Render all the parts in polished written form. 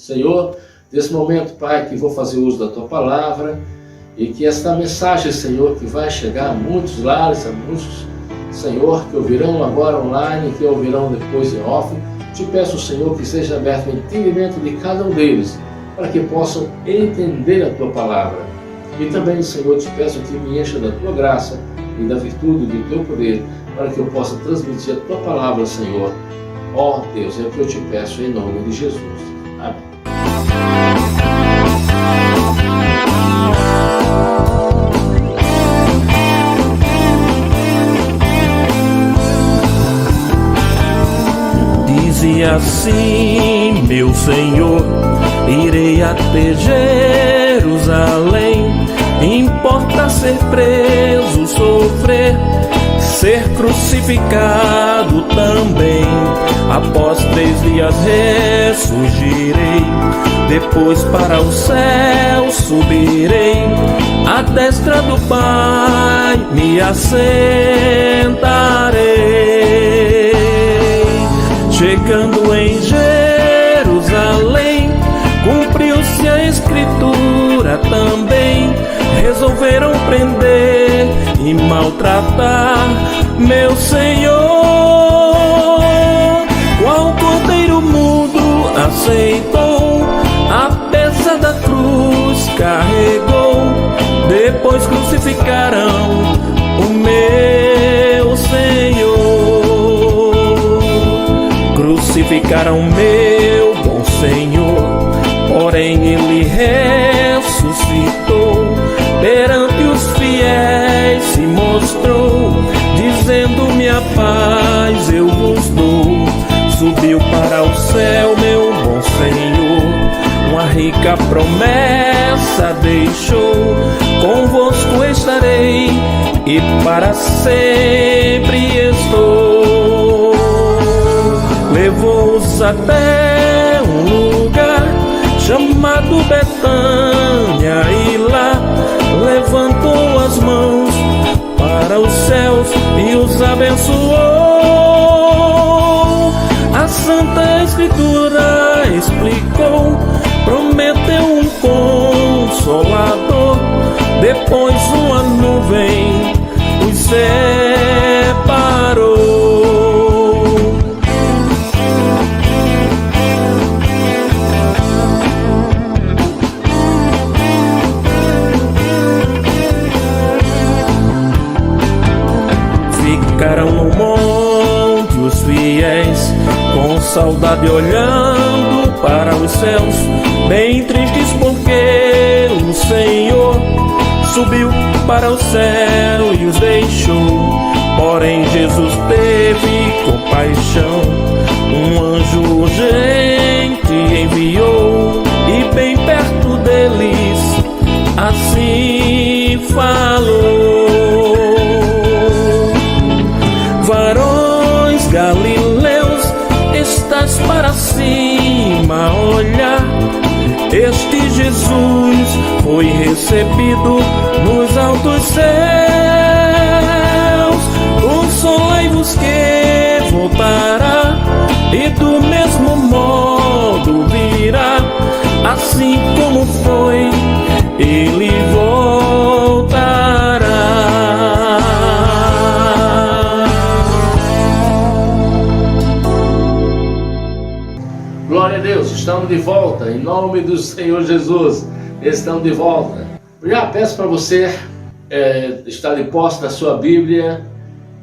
Senhor, nesse momento, Pai, que vou fazer uso da Tua palavra e que esta mensagem, Senhor, que vai chegar a muitos lares, a muitos, Senhor, que ouvirão agora online, que ouvirão depois em off, te peço, Senhor, que seja aberto o entendimento de cada um deles, para que possam entender a Tua palavra. E também, Senhor, te peço que me encha da Tua graça e da virtude do Teu poder, para que eu possa transmitir a Tua palavra, Senhor. Ó Deus, é o que eu te peço em nome de Jesus. Amém. Dizia assim, meu Senhor, irei até Jerusalém. Importa ser preso, sofrer, ser crucificado também. Após 3 dias ressurgirei, depois para o céu subirei. À destra do Pai me assentarei. Chegando em Jerusalém, cumpriu-se a Escritura também. Resolveram prender e maltratar meu Senhor. Qual cordeiro mudo aceitou, a peça da cruz carregou. Depois crucificaram o meu Senhor. Crucificaram meu bom Senhor, porém ele ressuscitou. Perante os fiéis se mostrou, dizendo-me a paz eu vos dou. Subiu para o céu meu bom Senhor, uma rica promessa deixou. Convosco estarei e para sempre estou. Levou-os até um lugar chamado Betânia e lá levantou as mãos para os céus e os abençoou. A Santa Escritura explicou, prometeu um consolador. Depois uma nuvem os separou. Ficaram no monte os fiéis, com saudade olhando para os céus, bem tristes porque o Senhor subiu para o céu e os deixou. Porém Jesus teve compaixão, um anjo urgente enviou, e bem perto deles assim falou: varões galileus, estás para cima olhar. Este Jesus foi recebido nos altos céus. Consolai-vos que voltará, e do mesmo modo virá. Assim como foi, ele voltará. Glória a Deus, estamos de volta, em nome do Senhor Jesus, estamos de volta. Já peço para você estar de posse da sua Bíblia.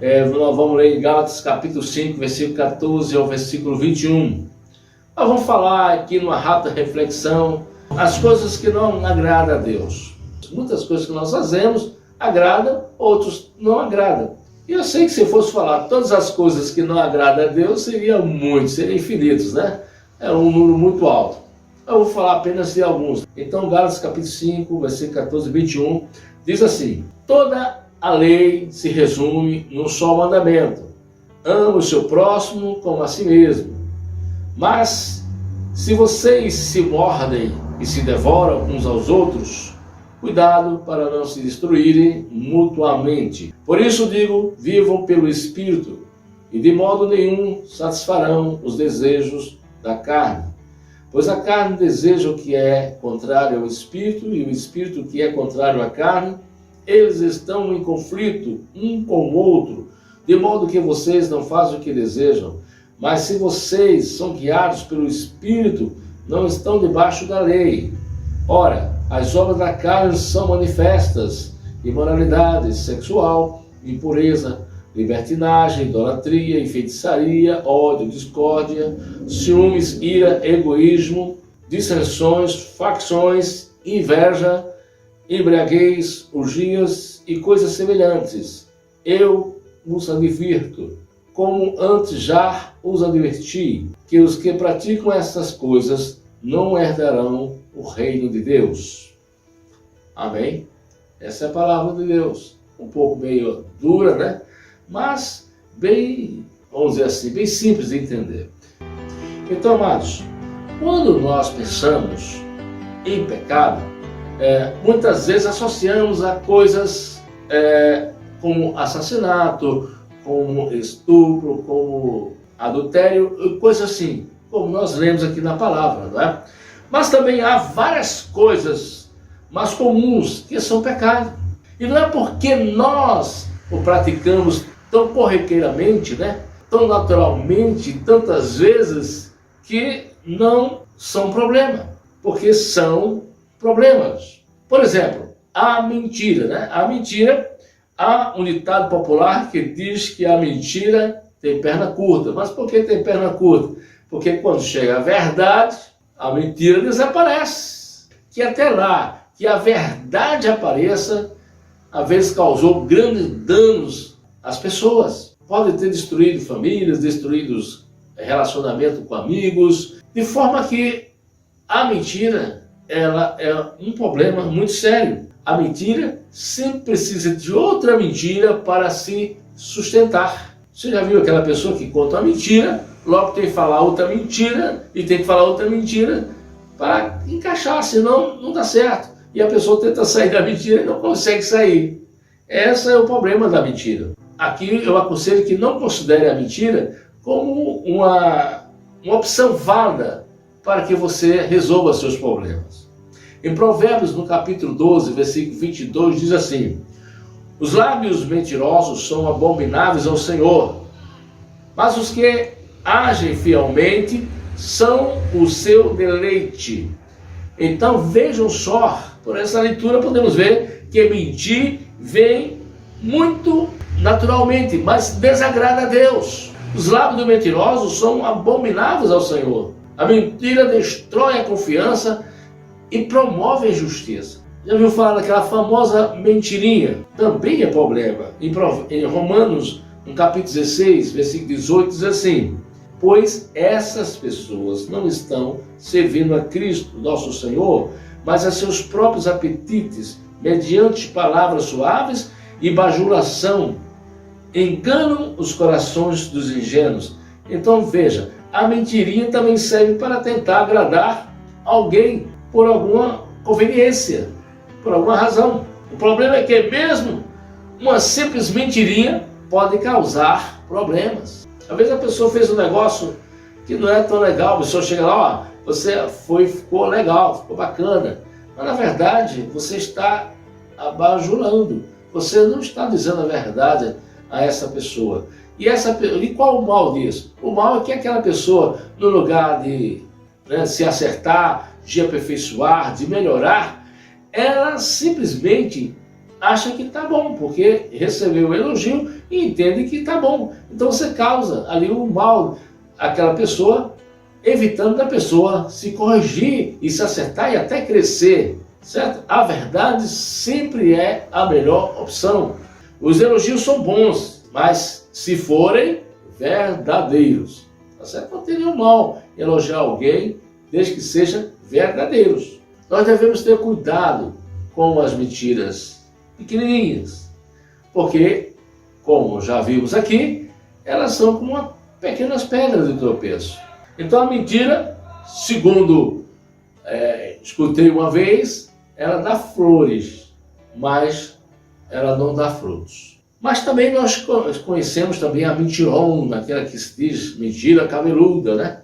Nós vamos ler em Gálatas capítulo 5, versículo 14 ao versículo 21. Nós vamos falar aqui numa rápida reflexão as coisas que não agradam a Deus. Muitas coisas que nós fazemos agradam, outros não agradam. E eu sei que se fosse falar todas as coisas que não agradam a Deus, seria infinitos, né? É um número muito alto. Eu vou falar apenas de alguns. Então, Gálatas capítulo 5, versículo 14 e 21, diz assim: toda a lei se resume num só mandamento: ama o seu próximo como a si mesmo. Mas, se vocês se mordem e se devoram uns aos outros, cuidado para não se destruírem mutuamente. Por isso digo, vivam pelo Espírito, e de modo nenhum satisfarão os desejos da carne. Pois a carne deseja o que é contrário ao espírito, e o espírito o que é contrário à carne. Eles estão em conflito um com o outro, de modo que vocês não fazem o que desejam. Mas se vocês são guiados pelo Espírito, não estão debaixo da lei. Ora, as obras da carne são manifestas: imoralidade sexual, impureza, libertinagem, idolatria, enfeitiçaria, ódio, discórdia, ciúmes, ira, egoísmo, dissensões, facções, inveja, embriaguez, orgias e coisas semelhantes. Eu vos advirto, como antes já os adverti, que os que praticam essas coisas não herdarão o reino de Deus. Amém? Essa é a palavra de Deus. Um pouco meio dura, né? Mas bem, vamos dizer assim, bem simples de entender. Então, amados, quando nós pensamos em pecado, muitas vezes associamos a coisas como assassinato, como estupro, como adultério, coisas assim, como nós lemos aqui na palavra, não é? Mas também há várias coisas mais comuns que são pecado. E não é porque nós o praticamos tão corriqueiramente, né? Tão naturalmente, tantas vezes, que não são problema. Porque são problemas. Por exemplo, a mentira, né? A mentira, há um ditado popular que diz que a mentira tem perna curta. Mas por que tem perna curta? Porque quando chega a verdade, a mentira desaparece. Que até lá, que a verdade apareça, às vezes causou grandes danos às pessoas. Pode ter destruído famílias, destruído relacionamento com amigos, de forma que a mentira, ela é um problema muito sério. A mentira sempre precisa de outra mentira para se sustentar. Você já viu aquela pessoa que conta uma mentira, logo tem que falar outra mentira, e tem que falar outra mentira para encaixar, senão não dá certo. E a pessoa tenta sair da mentira e não consegue sair. Esse é o problema da mentira. Aqui eu aconselho que não considere a mentira como uma opção válida para que você resolva seus problemas. Em Provérbios, no capítulo 12, versículo 22, diz assim: os lábios mentirosos são abomináveis ao Senhor, mas os que agem fielmente são o seu deleite. Então vejam só, por essa leitura podemos ver que mentir vem muito naturalmente, mas desagrada a Deus. Os lábios do mentiroso são abomináveis ao Senhor. A mentira destrói a confiança e promove a injustiça. Já viu falar daquela famosa mentirinha? Também é problema. Em Romanos, no capítulo 16, versículo 18, diz assim: pois essas pessoas não estão servindo a Cristo, nosso Senhor, mas a seus próprios apetites, mediante palavras suaves e bajulação, enganam os corações dos ingênuos. Então veja, a mentirinha também serve para tentar agradar alguém por alguma conveniência, por alguma razão. O problema é que mesmo uma simples mentirinha pode causar problemas. Às vezes a pessoa fez um negócio que não é tão legal, a pessoa chega lá, ó, você ficou legal, ficou bacana, mas na verdade você está abajurando, você não está dizendo a verdade a essa pessoa. E qual o mal disso? O mal é que aquela pessoa, no lugar de se acertar, de aperfeiçoar, de melhorar, ela simplesmente acha que está bom, porque recebeu o elogio e entende que está bom. Então você causa ali um mal àquela pessoa, evitando da pessoa se corrigir e se acertar e até crescer, certo? A verdade sempre é a melhor opção. Os elogios são bons, mas se forem verdadeiros, tá certo? Não tem nenhum mal elogiar alguém, desde que sejam verdadeiros. Nós devemos ter cuidado com as mentiras pequenininhas, porque, como já vimos aqui, elas são como pequenas pedras de tropeço. Então a mentira, segundo escutei uma vez, ela dá flores, mas ela não dá frutos. Mas também nós conhecemos também a mentirona, aquela que se diz mentira cabeluda, né?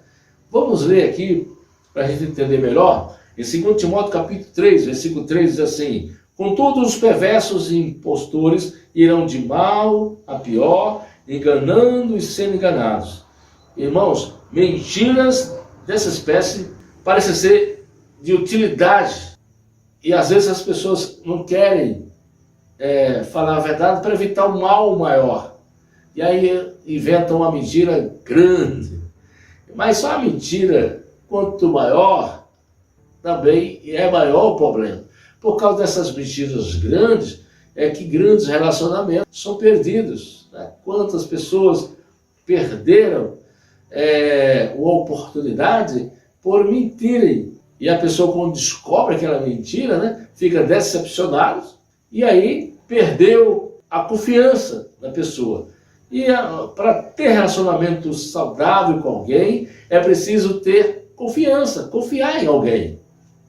Vamos ler aqui para a gente entender melhor. Em 2 Timóteo capítulo 3, versículo 3 diz assim: contudo, os perversos e impostores irão de mal a pior, enganando e sendo enganados. Irmãos, mentiras dessa espécie parecem ser de utilidade. E às vezes as pessoas não querem falar a verdade para evitar um mal maior. E aí inventam uma mentira grande. Mas só a mentira, quanto maior, também é maior o problema. Por causa dessas mentiras grandes, é que grandes relacionamentos são perdidos. Né? Quantas pessoas perderam a oportunidade por mentirem. E a pessoa, quando descobre aquela mentira, né, fica decepcionada e aí perdeu a confiança da pessoa. E para ter relacionamento saudável com alguém, é preciso ter confiança, confiar em alguém.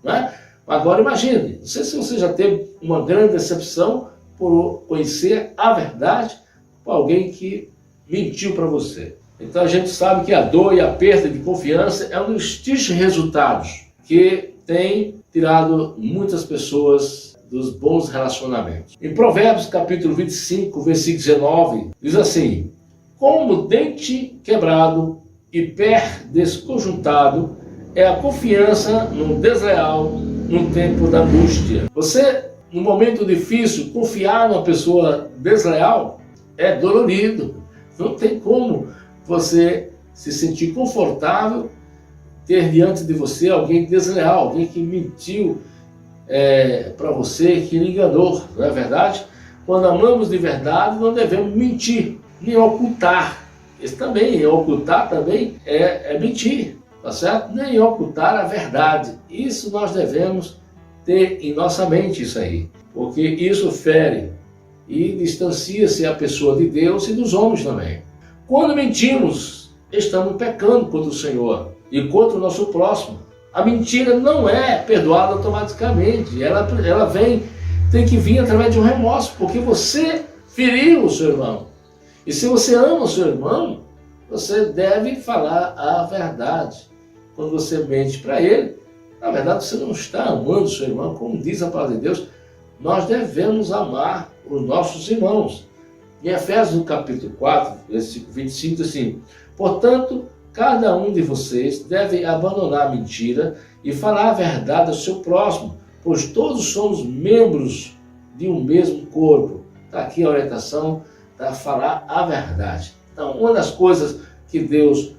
Né? Agora imagine, não sei se você já teve uma grande decepção por conhecer a verdade por alguém que mentiu para você. Então a gente sabe que a dor e a perda de confiança é um dos tristes resultados que tem tirado muitas pessoas dos bons relacionamentos. Em Provérbios capítulo 25, versículo 19, diz assim: como dente quebrado e pé desconjuntado é a confiança no desleal no tempo da angústia. Você, no momento difícil, confiar numa pessoa desleal é dolorido. Não tem como você se sentir confortável ter diante de você alguém desleal, alguém que mentiu para você, que lhe enganou, não é verdade? Quando amamos de verdade, não devemos mentir, nem ocultar. Isso também, ocultar também é mentir, tá certo? Nem ocultar a verdade. Isso nós devemos ter em nossa mente, isso aí, porque isso fere e distancia-se a pessoa de Deus e dos homens também. Quando mentimos, estamos pecando contra o Senhor e contra o nosso próximo. A mentira não é perdoada automaticamente, ela tem que vir através de um remorso, porque você feriu o seu irmão. E se você ama o seu irmão, você deve falar a verdade. Quando você mente para ele, na verdade você não está amando o seu irmão, como diz a palavra de Deus, nós devemos amar os nossos irmãos. Em Efésios, no capítulo 4, versículo 25, diz assim: portanto, cada um de vocês deve abandonar a mentira e falar a verdade ao seu próximo, pois todos somos membros de um mesmo corpo. Está aqui a orientação para falar a verdade. Então, uma das coisas que Deus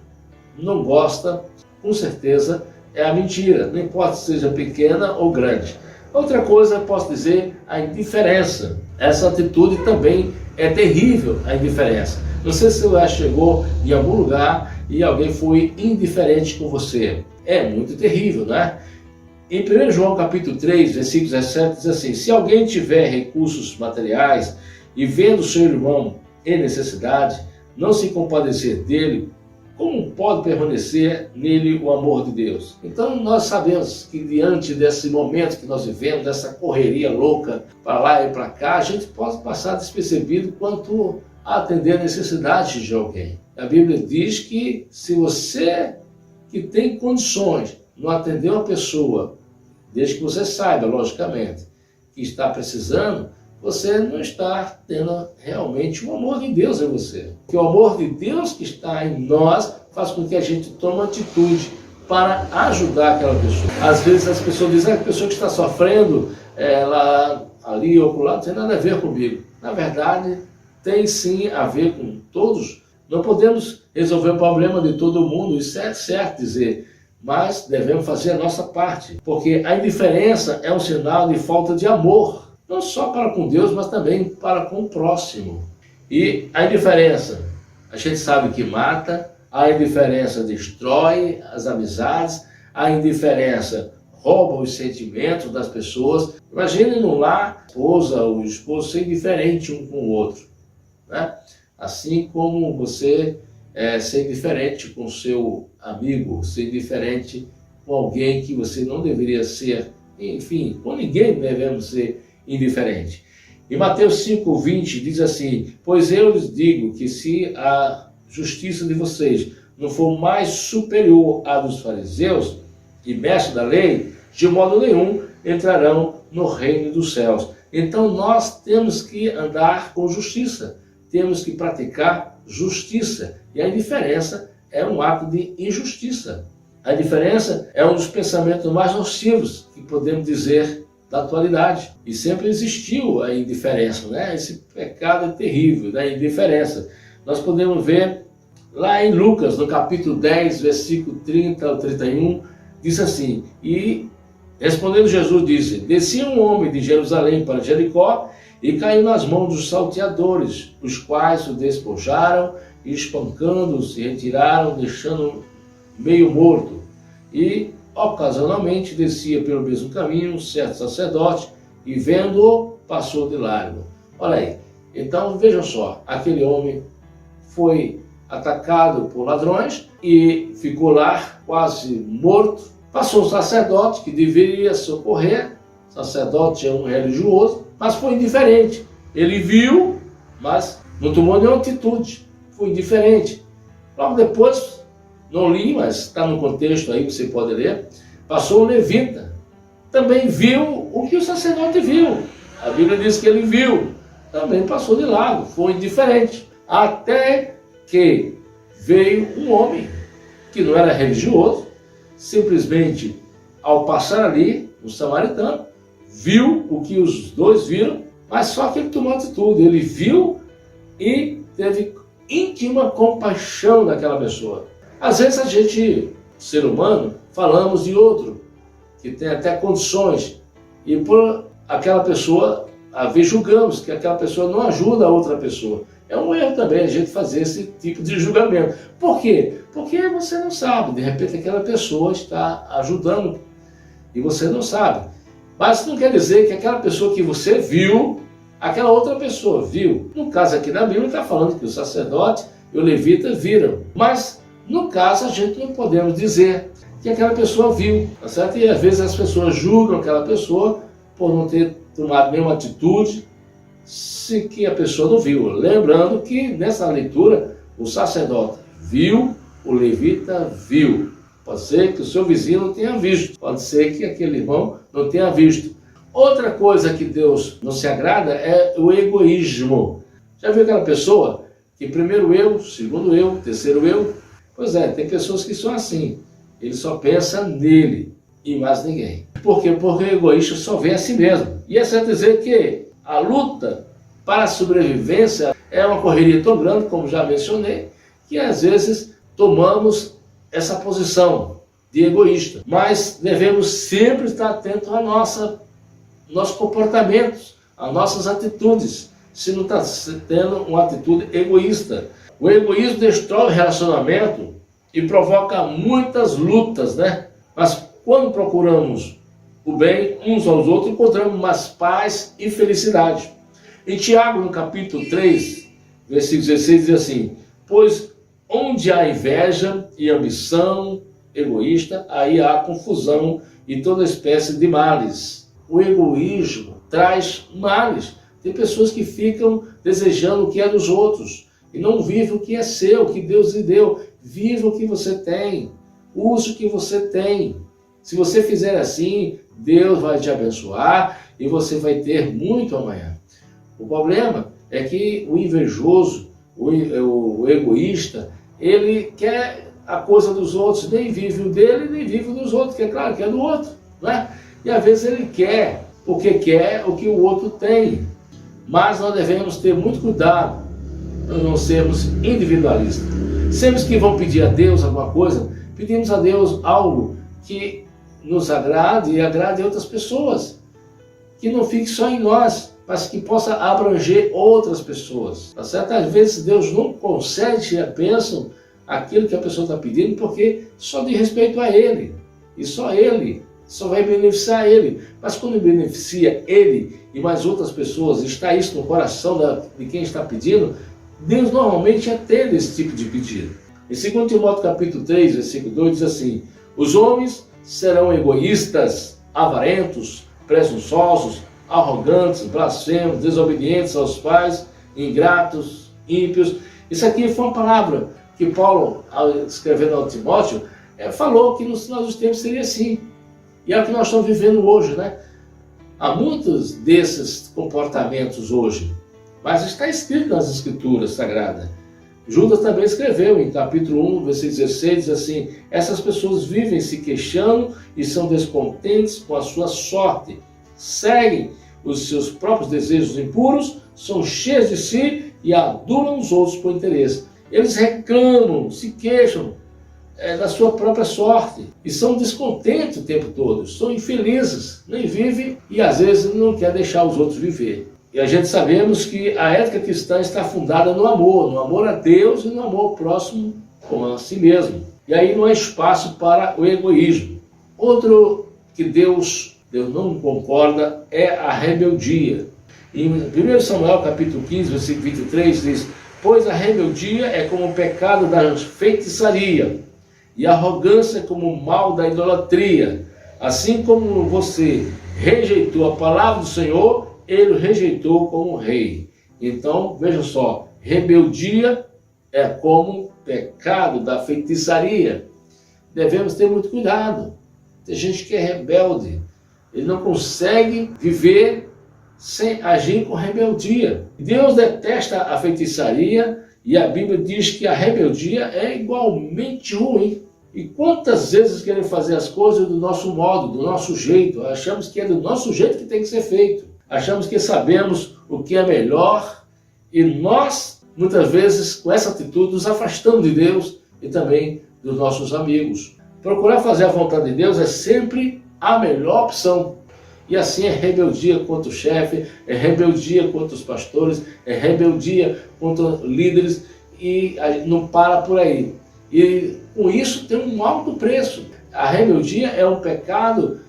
não gosta, com certeza, é a mentira, não importa se seja pequena ou grande. Outra coisa, posso dizer, a indiferença. Essa atitude também é terrível, a indiferença. Não sei se você já chegou em algum lugar e alguém foi indiferente com você. É muito terrível, né? Em 1 João capítulo 3, versículo 17, diz assim: se alguém tiver recursos materiais e vendo seu irmão em necessidade, não se compadecer dele, como pode permanecer nele o amor de Deus? Então nós sabemos que diante desse momento que nós vivemos, dessa correria louca para lá e para cá, a gente pode passar despercebido quanto a atender a necessidade de alguém. A Bíblia diz que se você que tem condições não atender uma pessoa, desde que você saiba, logicamente, que está precisando, você não está tendo realmente o amor de Deus em você. Porque o amor de Deus que está em nós faz com que a gente tome uma atitude para ajudar aquela pessoa. Às vezes as pessoas dizem que a pessoa que está sofrendo, ela ali ou lá, não tem nada a ver comigo. Na verdade, tem sim a ver com todos. Não podemos resolver o problema de todo mundo, isso é certo dizer, mas devemos fazer a nossa parte. Porque a indiferença é um sinal de falta de amor. Não só para com Deus, mas também para com o próximo. E a indiferença, a gente sabe que mata, a indiferença destrói as amizades, a indiferença rouba os sentimentos das pessoas. Imagine no lar, a esposa ou o esposo ser indiferente um com o outro, né? Assim como você ser indiferente com seu amigo, ser indiferente com alguém que você não deveria ser, enfim, com ninguém devemos ser indiferente. Em Mateus 5:20 diz assim: pois eu lhes digo que se a justiça de vocês não for mais superior à dos fariseus, e mestres da lei, de modo nenhum entrarão no reino dos céus. Então nós temos que andar com justiça, temos que praticar justiça. E a indiferença é um ato de injustiça. A indiferença é um dos pensamentos mais nocivos que podemos dizer da atualidade. E sempre existiu a indiferença, né? Esse pecado é terrível da indiferença. Nós podemos ver lá em Lucas, no capítulo 10, versículo 30 ao 31, diz assim: e respondendo Jesus disse: descia um homem de Jerusalém para Jericó e caiu nas mãos dos salteadores, os quais o despojaram e espancando-o se retiraram, deixando meio morto. E ocasionalmente descia pelo mesmo caminho um certo sacerdote e vendo-o passou de largo. Olha aí, então vejam só, aquele homem foi atacado por ladrões e ficou lá quase morto. Passou o sacerdote que deveria socorrer, o sacerdote é um religioso, mas foi indiferente. Ele viu, mas não tomou nenhuma atitude, foi indiferente. Logo depois, não li, mas está no contexto aí que você pode ler, passou um levita, também viu o que o sacerdote viu. A Bíblia diz que ele viu, também passou de lado, foi indiferente. Até que veio um homem que não era religioso, simplesmente ao passar ali, o samaritano, viu o que os dois viram, mas só que ele tomou atitude, ele viu e teve íntima compaixão daquela pessoa. Às vezes a gente, ser humano, falamos de outro, que tem até condições, e por aquela pessoa, às vezes julgamos que aquela pessoa não ajuda a outra pessoa. É um erro também a gente fazer esse tipo de julgamento. Por quê? Porque você não sabe, de repente aquela pessoa está ajudando e você não sabe. Mas não quer dizer que aquela pessoa que você viu, aquela outra pessoa viu. No caso aqui na Bíblia está falando que o sacerdote e o levita viram. Mas no caso a gente não podemos dizer que aquela pessoa viu, tá certo? E às vezes as pessoas julgam aquela pessoa por não ter tomado nenhuma atitude, se que a pessoa não viu. Lembrando que nessa leitura o sacerdote viu, o levita viu. Pode ser que o seu vizinho não tenha visto, pode ser que aquele irmão não tenha visto. Outra coisa que Deus não se agrada é o egoísmo. Já viu aquela pessoa que primeiro eu, segundo eu, terceiro eu? Pois é, tem pessoas que são assim. Ele só pensa nele e mais ninguém. Por quê? Porque o egoísta só vê a si mesmo. E é certo dizer que a luta para a sobrevivência é uma correria tão grande, como já mencionei, que às vezes tomamos essa posição de egoísta. Mas devemos sempre estar atentos a nossos comportamentos, às nossas atitudes, se não está tendo uma atitude egoísta. O egoísmo destrói o relacionamento e provoca muitas lutas, né? Mas quando procuramos o bem uns aos outros, encontramos mais paz e felicidade. Em Tiago, no capítulo 3, versículo 16, diz assim: pois onde há inveja e ambição egoísta, aí há confusão e toda espécie de males. O egoísmo traz males. Tem pessoas que ficam desejando o que é dos outros e não vivem o que é seu, o que Deus lhe deu. Viva o que você tem, use o que você tem. Se você fizer assim, Deus vai te abençoar e você vai ter muito amanhã. O problema é que o invejoso, o egoísta, ele quer a coisa dos outros, nem vive o dele, nem vive o dos outros, que é claro que é do outro, né? E às vezes ele quer, porque quer o que o outro tem. Mas nós devemos ter muito cuidado para não sermos individualistas. Sempre que vão pedir a Deus alguma coisa, pedimos a Deus algo que nos agrade e agrade a outras pessoas. Que não fique só em nós, mas que possa abranger outras pessoas. Tá certo? Às vezes Deus não concede a bênção aquilo que a pessoa está pedindo, porque só diz respeito a Ele. E só Ele, só vai beneficiar Ele. Mas quando beneficia Ele e mais outras pessoas, está isso no coração de quem está pedindo, Deus normalmente atende esse tipo de pedido. Em 2 Timóteo capítulo 3, versículo 2, diz assim: os homens serão egoístas, avarentos, presunçosos, arrogantes, blasfemos, desobedientes aos pais, ingratos, ímpios. Isso aqui foi uma palavra que Paulo, ao escrevendo ao Timóteo, falou que no final dos tempos seria assim. E é o que nós estamos vivendo hoje, né? Há muitos desses comportamentos hoje, mas está escrito nas Escrituras Sagradas. Judas também escreveu em capítulo 1, versículo 16, diz assim: essas pessoas vivem se queixando e são descontentes com a sua sorte, seguem os seus próprios desejos impuros, são cheios de si e adulam os outros por interesse. Eles reclamam, se queixam da sua própria sorte e são descontentes o tempo todo, são infelizes, nem vivem e às vezes não quer deixar os outros viver. E a gente sabemos que a ética cristã está fundada no amor a Deus e no amor ao próximo como a si mesmo. E aí não há espaço para o egoísmo. Outro que Deus não concorda é a rebeldia. Em 1 Samuel capítulo 15, versículo 23 diz: pois a rebeldia é como o pecado da feitiçaria, e a arrogância como o mal da idolatria. Assim como você rejeitou a palavra do Senhor, ele o rejeitou como rei. Então, veja só, rebeldia é como pecado da feitiçaria. Devemos ter muito cuidado. Tem gente que é rebelde, ele não consegue viver sem agir com rebeldia. Deus detesta a feitiçaria e a Bíblia diz que a rebeldia é igualmente ruim. E quantas vezes queremos fazer as coisas do nosso modo, do nosso jeito? Achamos que é do nosso jeito que tem que ser feito. Achamos que sabemos o que é melhor e nós, muitas vezes, com essa atitude, nos afastamos de Deus e também dos nossos amigos. Procurar fazer a vontade de Deus é sempre a melhor opção. E assim é rebeldia contra o chefe, é rebeldia contra os pastores, é rebeldia contra líderes e não para por aí. E com isso tem um alto preço. A rebeldia é um pecado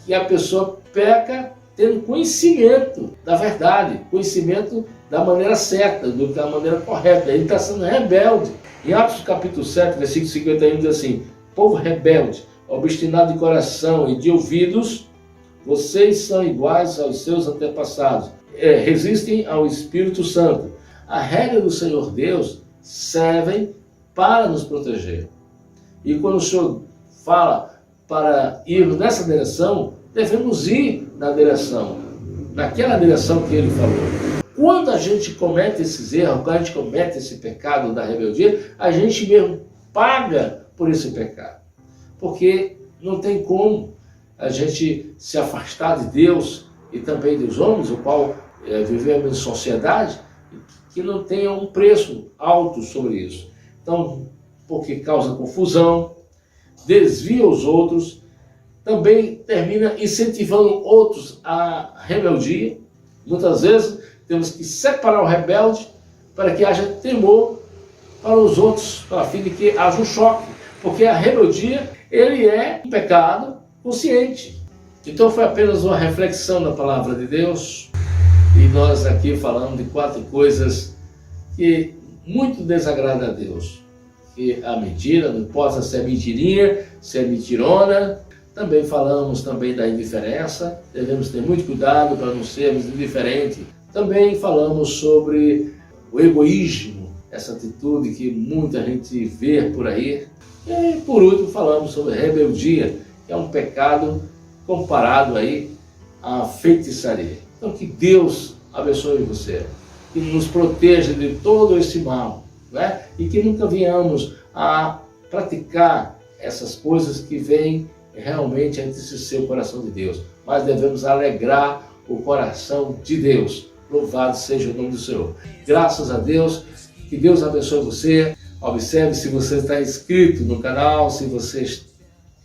que a pessoa peca tendo conhecimento da verdade, conhecimento da maneira certa, da maneira correta. Ele está sendo rebelde. Em Atos capítulo 7, versículo 51 diz assim: povo rebelde, obstinado de coração e de ouvidos, vocês são iguais aos seus antepassados, resistem ao Espírito Santo. A regra do Senhor Deus servem para nos proteger. E quando o Senhor fala para irmos nessa direção, devemos ir naquela direção que Ele falou. Quando a gente comete esses erros, quando a gente comete esse pecado da rebeldia, a gente mesmo paga por esse pecado. Porque não tem como a gente se afastar de Deus e também dos homens, o qual vivemos em sociedade, que não tenha um preço alto sobre isso. Então, porque causa confusão, desvia os outros, também termina incentivando outros à rebeldia. Muitas vezes temos que separar o rebelde para que haja temor para os outros, para fim de que haja um choque. Porque a rebeldia, ele é um pecado consciente. Então foi apenas uma reflexão da palavra de Deus. E nós aqui falamos de 4 coisas que muito desagrada a Deus. Que a mentira, não importa se é mentirinha, se é mentirona. Também falamos também da indiferença. Devemos ter muito cuidado para não sermos indiferentes. Também falamos sobre o egoísmo, essa atitude que muita gente vê por aí. E por último falamos sobre rebeldia, que é um pecado comparado aí à feitiçaria. Então que Deus abençoe você, que nos proteja de todo esse mal, né? E que nunca venhamos a praticar essas coisas que vêm realmente a entristecer o coração de Deus, mas devemos alegrar o coração de Deus. Louvado seja o nome do Senhor. Graças a Deus, que Deus abençoe você. Observe se você está inscrito no canal, se você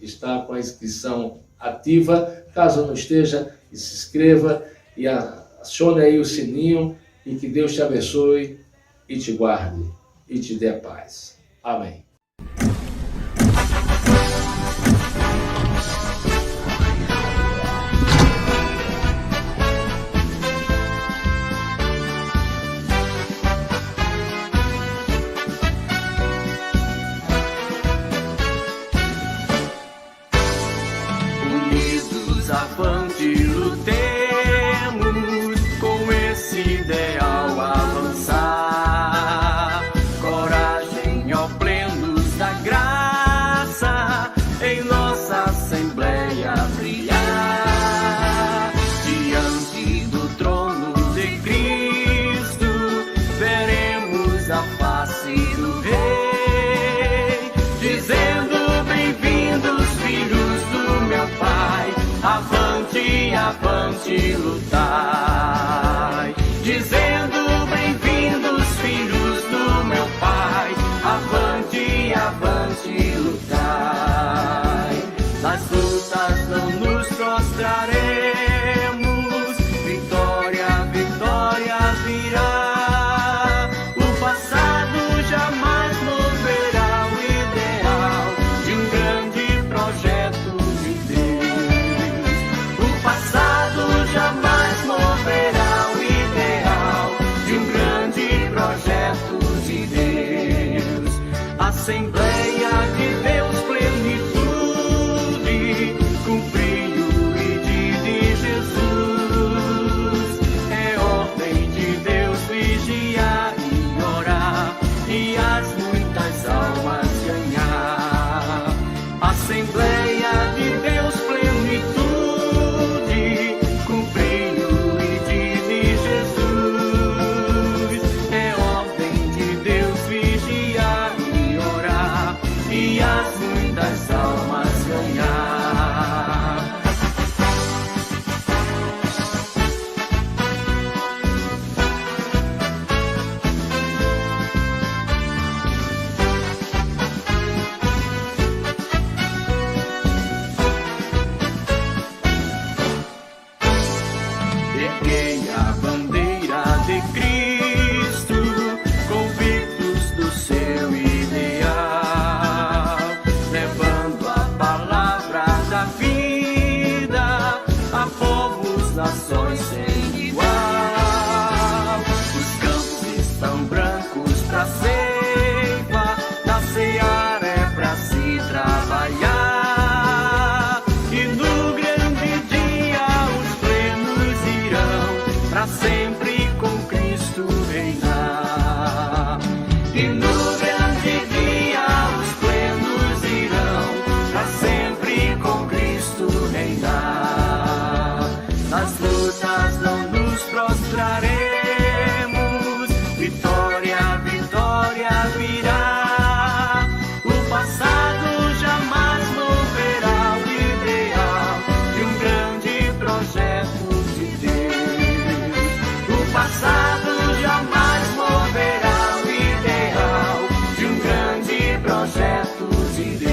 está com a inscrição ativa. Caso não esteja, se inscreva e acione aí o sininho, e que Deus te abençoe e te guarde e te dê paz. Amém. Avante, lutemos com esse ideal avançar. Coragem, ó plenos da graça, avante lutai, dizendo bem-vindos filhos do meu Pai, avante, avante lutai. Nas lutas não nos prostraremos, vitória, vitória virá. O passado jamais moverá o ideal de um grande projeto de Deus. O passado jamais moverá o ideal de um grande projeto de Deus. Assembleia de Deus, plenitude, cumprir o pedido de Jesus. É ordem de Deus vigiar e orar e as muitas almas ganhar. Assembleia de Deus, plenitude, cumprir o pedido de Jesus. É ordem de Deus vigiar e orar e as muitas almas ganhar. Erguei a bandeira de Cristo, convictos do seu ideal, levando a palavra da vida a povos, nações sem igual. Os campos estão brancos pra ceifa, na seara é pra se trabalhar. E no grande dia os plenos irão pra sempre com Cristo reinar. E no grande dia os plenos irão pra sempre com Cristo reinar. Nas lutas não nos prostraremos, vitória, vitória virá. O passado jamais moverá o ideal de um grande projeto de Deus. O passado jamais moverá o ideal de um grande projeto de Deus.